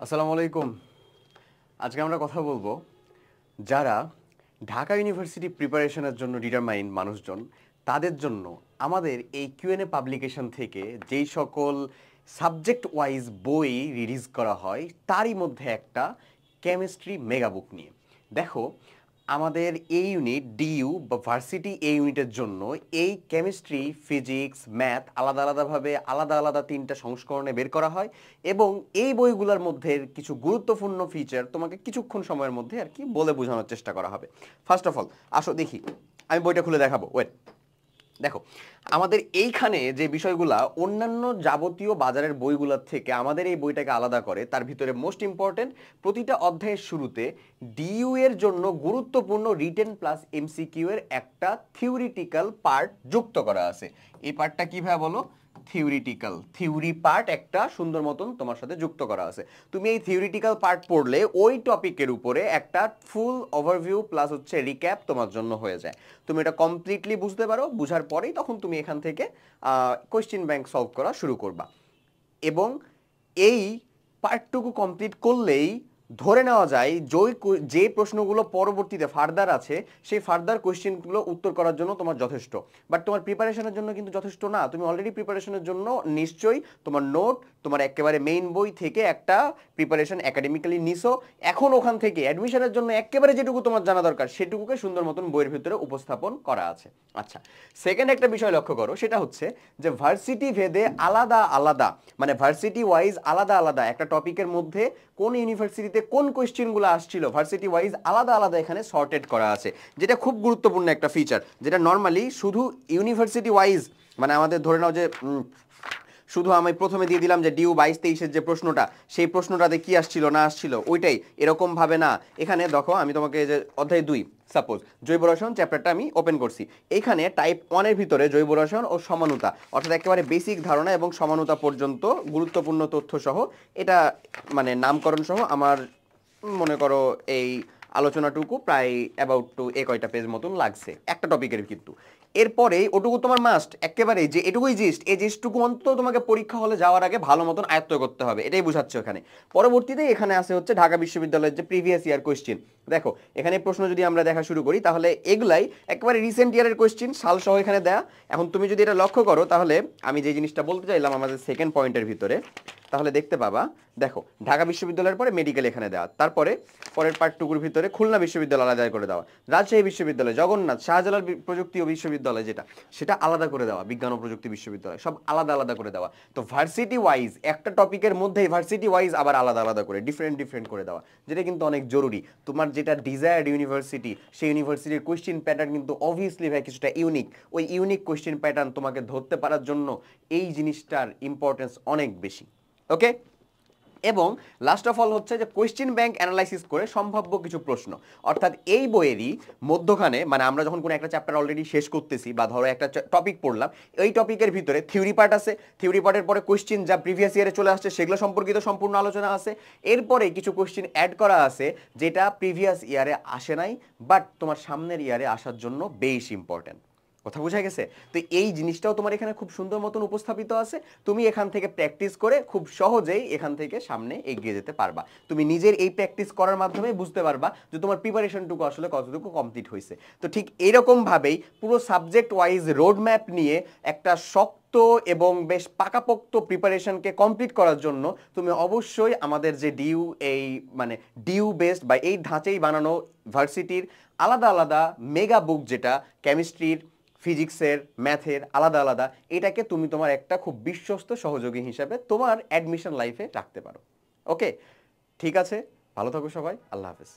আসসালামু আলাইকুম। আজকে আমরা কথা বলবো যারা ঢাকা ইউনিভার্সিটি প্রিপারেশনের জন্য ডিটারমাইন্ড মানুষজন, তাদের জন্য আমাদের এই কিউএনএ পাবলিকেশন থেকে যেই সকল সাবজেক্ট ওয়াইজ বই রিলিজ করা হয় তারই মধ্যে একটা কেমিস্ট্রি মেগা বুক নিয়ে। দেখো, আমাদের এই ইউনিট ডিইউ বা ভার্সিটি এই ইউনিটের জন্য এই কেমিস্ট্রি, ফিজিক্স, ম্যাথ আলাদা আলাদাভাবে আলাদা আলাদা তিনটা সংস্করণে বের করা হয় এবং এই বইগুলোর মধ্যে কিছু গুরুত্বপূর্ণ ফিচার তোমাকে কিছুক্ষণ সময়ের মধ্যে আর কি বলে বোঝানোর চেষ্টা করা হবে। ফার্স্ট অফ অল আসো দেখি, আমি বইটা খুলে দেখাবো। ওয়েট, দেখো আমাদের এইখানে যে বিষয়গুলা অন্যান্য যাবতীয় বাজারের বইগুলোর থেকে আমাদের এই বইটাকে আলাদা করে, তার ভিতরে মোস্ট ইম্পর্টেন্ট প্রতিটা অধ্যায়ের শুরুতে ডিইউ এর জন্য গুরুত্বপূর্ণ রিটেন প্লাস এমসিকিউ এর একটা থিওরিটিক্যাল পার্ট যুক্ত করা আছে। এই পার্টটা কিভাবে বলো? থিওরি পার্ট একটা সুন্দর মতন তোমার সাথে যুক্ত করা আছে। তুমি এই থিওরিটিক্যাল পার্ট পড়লে ওই টপিকের উপরে একটা ফুল ওভারভিউ প্লাস হচ্ছে রিক্যাপ তোমার জন্য হয়ে যায়। তুমি এটা কমপ্লিটলি বুঝতে পারো, বুঝার পরেই তখন তুমি এখান থেকে কোয়েশ্চেন ব্যাংক সলভ করা শুরু করবা। এবং এই পার্টটুকু কমপ্লিট করলেই ধরে নেওয়া যায় যে প্রশ্নগুলো পরবর্তীতে ফার্দার আছে সেই ফার্দার কোয়েশ্চেনগুলো উত্তর করার জন্য তোমার যথেষ্ট। বাট তোমার প্রিপারেশনের জন্য কিন্তু যথেষ্ট না। তুমি অলরেডি প্রিপারেশনের জন্য নিশ্চয়ই তোমার নোট, তোমার একেবারে মেইন বই থেকে একটা প্রিপারেশন একাডেমিক্যালি নিছো। এখন ওখান থেকে অ্যাডমিশনের জন্য একেবারে যেটুকু তোমার জানা দরকার সেটুকুকে সুন্দর মতন বইয়ের ভিতরে উপস্থাপন করা আছে। আচ্ছা, সেকেন্ড একটা বিষয় লক্ষ্য করো, সেটা হচ্ছে যে ভার্সিটি ভেদে আলাদা আলাদা, মানে ভার্সিটি ওয়াইজ আলাদা আলাদা একটা টপিকের মধ্যে কোন ইউনিভার্সিটিতে কোন কোয়েশ্চেনগুলো আসছিল ভার্সিটি ওয়াইজ আলাদা আলাদা এখানে সর্টেড করা আছে, যেটা খুব গুরুত্বপূর্ণ একটা ফিচার, যেটা নর্মালি শুধু ইউনিভার্সিটি ওয়াইজ, মানে আমাদের ধরে নাও যে শুধু আমি প্রথমে দিয়ে দিলাম যে ডিউ 22-23-এর যে প্রশ্নটা, সেই প্রশ্নটাতে কি আসছিল না আসছিল ওইটাই, এরকম ভাবে না। এখানে দেখো আমি তোমাকে যে অধ্যায় 2 সাপোজ জৈব রসায়ন চ্যাপ্টারটা আমি ওপেন করছি, এইখানে টাইপ 1 এর ভিতরে জৈব রসায়ন ও সমানুতা, অর্থাৎ একেবারে বেসিক ধারণা এবং সমানুতা পর্যন্ত গুরুত্বপূর্ণ তথ্য সহ, এটা মানে নামকরণ সহ আমার মনে করো এই আলোচনাটুকু প্রায় অ্যাবাউট টু কয়টা পেজ মতন লাগছে একটা টপিকের। কিন্তু এরপরে ওটুকু তোমার মাস্ট একেবারে যে এটুকুই জিস্ট, এই জিস্টটুকু অন্তত তোমাকে পরীক্ষা হলে যাওয়ার আগে ভালো মতন আয়ত্ত করতে হবে, এটাই বোঝাচ্ছে ওখানে। পরবর্তীতে এখানে আসে হচ্ছে ঢাকা বিশ্ববিদ্যালয়ের যে প্রিভিয়াস ইয়ার কোয়েশ্চেন। দেখো এখানে প্রশ্ন যদি আমরা দেখা শুরু করি তাহলে এগুলাই একেবারে রিসেন্ট ইয়ারের কোয়েশ্চেন, সাল সহ এখানে দেয়া। এখন তুমি যদি এটা লক্ষ্য করো তাহলে আমি যে জিনিসটা বলতে চাইলাম আমাদের সেকেন্ড পয়েন্টের ভিতরে, তাহলে দেখতে পাবা, দেখো ঢাকা বিশ্ববিদ্যালয়ের পরে মেডিকেল এখানে দেওয়া, তারপরে পরের পার্টটুকুর ভিতরে খুলনা বিশ্ববিদ্যালয় আলাদা করে দেওয়া, রাজশাহী বিশ্ববিদ্যালয়, জগন্নাথ, শাহজালাল প্রযুক্তি ও বিশ্ববিদ্যালয় যেটা সেটা আলাদা করে দেওয়া, বিজ্ঞান ও প্রযুক্তি বিশ্ববিদ্যালয়, সব আলাদা আলাদা করে দেওয়া। তো ভার্সিটি ওয়াইজ একটা টপিকের মধ্যেই ভার্সিটি ওয়াইজ আবার আলাদা আলাদা করে ডিফারেন্ট করে দেওয়া, যেটা কিন্তু অনেক জরুরি। তোমার যেটা ডিজায়ার্ড ইউনিভার্সিটি, সেই ইউনিভার্সিটির কোয়েশ্চেন প্যাটার্ন কিন্তু অবভিয়াসলি ভাই কিছুটা ইউনিক। ওই ইউনিক কোয়েশ্চেন প্যাটার্ন তোমাকে ধরতে পারার জন্য এই জিনিসটার ইম্পর্টেন্স অনেক বেশি। ওকে, এবং লাস্ট অফ অল হচ্ছে যে কোয়েশ্চেন ব্যাংক অ্যানালাইসিস করে সম্ভাব্য কিছু প্রশ্ন, অর্থাৎ এই বইয়েরই মধ্যখানে, মানে আমরা যখন কোনো একটা চ্যাপ্টার অলরেডি শেষ করতেছি বা ধরো একটা টপিক পড়লাম, এই টপিকের ভিতরে থিওরি পার্ট আছে, থিওরি পার্টের পরে কোয়েশ্চেন যা প্রিভিয়াস ইয়ারে চলে আসছে সেগুলো সম্পর্কিত সম্পূর্ণ আলোচনা আছে, এরপরে কিছু কোয়েশ্চেন অ্যাড করা আছে যেটা প্রিভিয়াস ইয়ারে আসে নাই বাট তোমার সামনের ইয়ারে আসার জন্য বেশ ইম্পর্টেন্ট। কথা বোঝা গেছে? তো এই জিনিসটাও তোমার এখানে খুব সুন্দর মতন উপস্থাপিত আছে। তুমি এখান থেকে প্র্যাকটিস করে খুব সহজেই এখান থেকে সামনে এগিয়ে যেতে পারবা। তুমি নিজের এই প্র্যাকটিস করার মাধ্যমে বুঝতে পারবা যে তোমার প্রিপারেশনটুকু আসলে কতটুকু কমপ্লিট হয়েছে। তো ঠিক এইরকমভাবেই পুরো সাবজেক্ট ওয়াইজ রোড ম্যাপ নিয়ে একটা শক্ত এবং বেশ পাকাপোক্ত প্রিপারেশনকে কমপ্লিট করার জন্য তুমি অবশ্যই আমাদের যে ডিউ, এই মানে ডিউ বেসড বা এই ধাঁচেই বানানো ভার্সিটির আলাদা আলাদা মেগা বুক, যেটা কেমিস্ট্রির, ফিজিক্সের, ম্যাথের আলাদা আলাদা, এটাকে তুমি তোমার একটা খুব বিশ্বস্ত সহযোগী হিসাবে তোমার অ্যাডমিশন লাইফে রাখতে পারো। ওকে, ঠিক আছে, ভালো থাকো সবাই, আল্লাহ হাফেজ।